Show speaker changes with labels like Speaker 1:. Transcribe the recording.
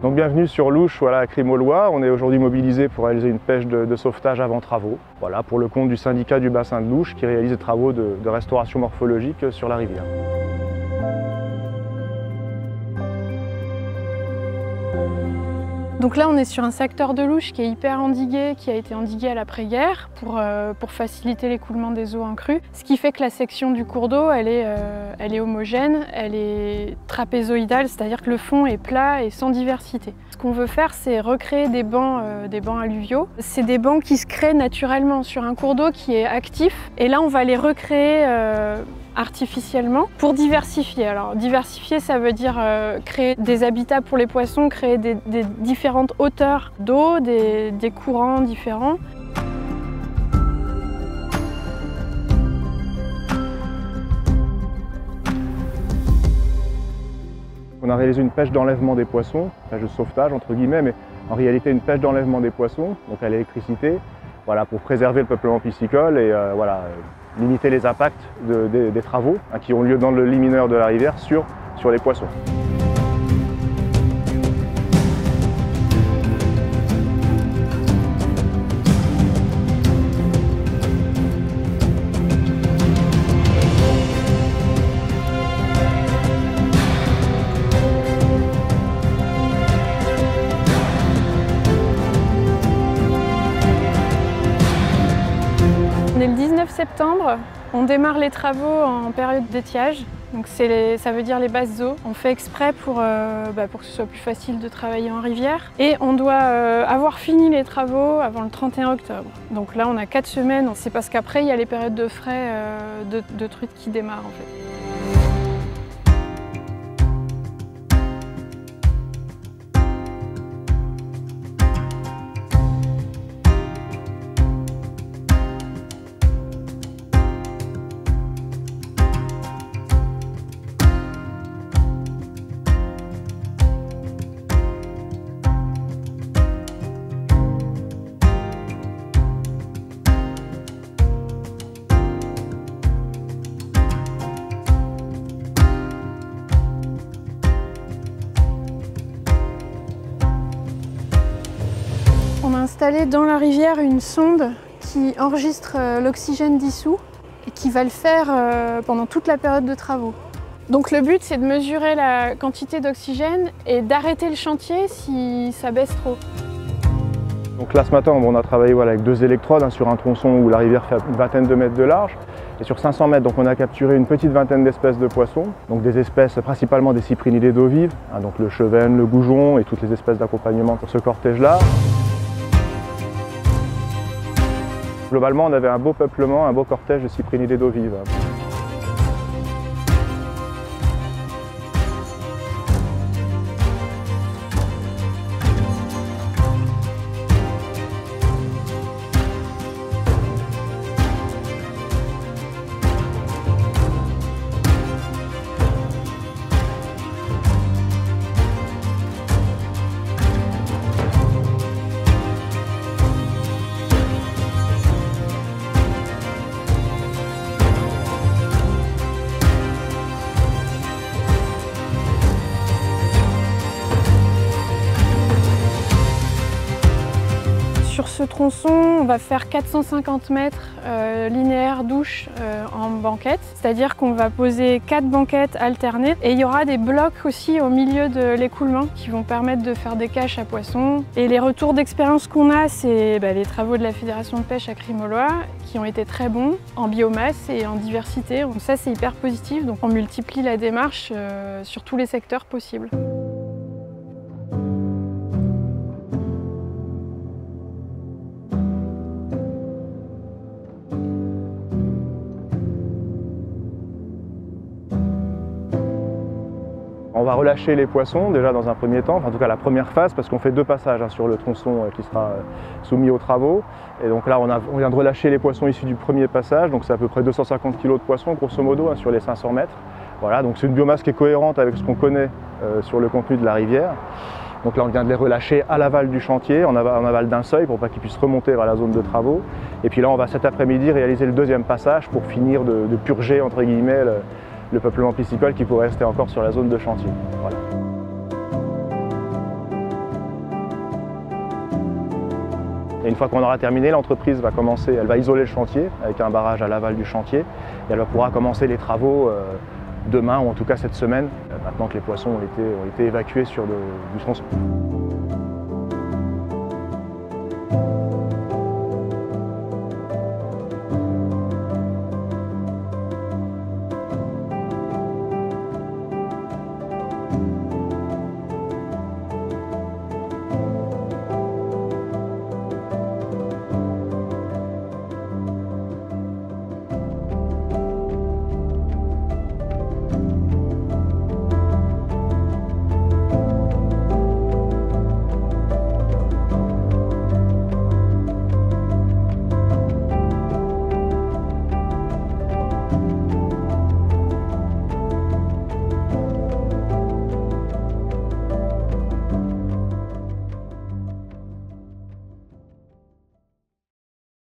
Speaker 1: Donc bienvenue sur Louche, voilà, à Crimolois. On est aujourd'hui mobilisé pour réaliser une pêche de sauvetage avant travaux, voilà, pour le compte du syndicat du bassin de Louche qui réalise des travaux de restauration morphologique sur la rivière.
Speaker 2: Donc là, on est sur un secteur de Louche qui est hyper endigué, qui a été endigué à l'après-guerre pour faciliter l'écoulement des eaux en crue. Ce qui fait que la section du cours d'eau, elle est homogène, elle est trapézoïdale, c'est-à-dire que le fond est plat et sans diversité. Ce qu'on veut faire, c'est recréer des bancs alluviaux. C'est des bancs qui se créent naturellement sur un cours d'eau qui est actif. Et là, on va les recréer artificiellement pour diversifier. Alors diversifier, ça veut dire créer des habitats pour les poissons, créer des différentes hauteurs d'eau, des courants différents.
Speaker 1: On a réalisé une pêche d'enlèvement des poissons, pêche de sauvetage entre guillemets, mais en réalité une pêche d'enlèvement des poissons, donc à l'électricité, voilà, pour préserver le peuplement piscicole et voilà, limiter les impacts des travaux qui ont lieu dans le lit mineur de la rivière sur les poissons.
Speaker 2: On est le 19 septembre, on démarre les travaux en période d'étiage, donc ça veut dire les basses eaux. On fait exprès pour que ce soit plus facile de travailler en rivière. Et on doit avoir fini les travaux avant le 31 octobre. Donc là on a 4 semaines, c'est parce qu'après il y a les périodes de frais de truites qui démarrent en fait. On a installé dans la rivière une sonde qui enregistre l'oxygène dissous et qui va le faire pendant toute la période de travaux. Donc le but, c'est de mesurer la quantité d'oxygène et d'arrêter le chantier si ça baisse trop.
Speaker 1: Donc là ce matin, on a travaillé avec 2 électrodes sur un tronçon où la rivière fait une vingtaine de mètres de large. Et sur 500 mètres, donc, on a capturé une petite vingtaine d'espèces de poissons, donc des espèces principalement des cyprinidés d'eau vive, donc le chevenne, le goujon et toutes les espèces d'accompagnement pour ce cortège-là. Globalement, on avait un beau peuplement, un beau cortège de cyprinidés d'eau vive.
Speaker 2: Sur ce tronçon, on va faire 450 mètres linéaires douche en banquette, c'est-à-dire qu'on va poser 4 banquettes alternées et il y aura des blocs aussi au milieu de l'écoulement qui vont permettre de faire des caches à poissons. Et les retours d'expérience qu'on a, c'est les travaux de la Fédération de pêche à Crimolois qui ont été très bons en biomasse et en diversité. Donc ça, c'est hyper positif, donc on multiplie la démarche sur tous les secteurs possibles.
Speaker 1: On va relâcher les poissons déjà dans un premier temps, en tout cas la première phase, parce qu'on fait 2 passages sur le tronçon qui sera soumis aux travaux. Et donc là on vient de relâcher les poissons issus du premier passage, donc c'est à peu près 250 kg de poissons grosso modo sur les 500 mètres. Voilà, donc c'est une biomasse qui est cohérente avec ce qu'on connaît sur le contenu de la rivière. Donc là on vient de les relâcher à l'aval du chantier, en aval d'un seuil pour pas qu'ils puissent remonter vers la zone de travaux. Et puis là on va cet après-midi réaliser le 2e passage pour finir de purger entre guillemets le peuplement piscicole qui pourrait rester encore sur la zone de chantier. Voilà. Et une fois qu'on aura terminé, l'entreprise va commencer, elle va isoler le chantier avec un barrage à l'aval du chantier et elle va pouvoir commencer les travaux demain ou en tout cas cette semaine, maintenant que les poissons ont été évacués du tronçon.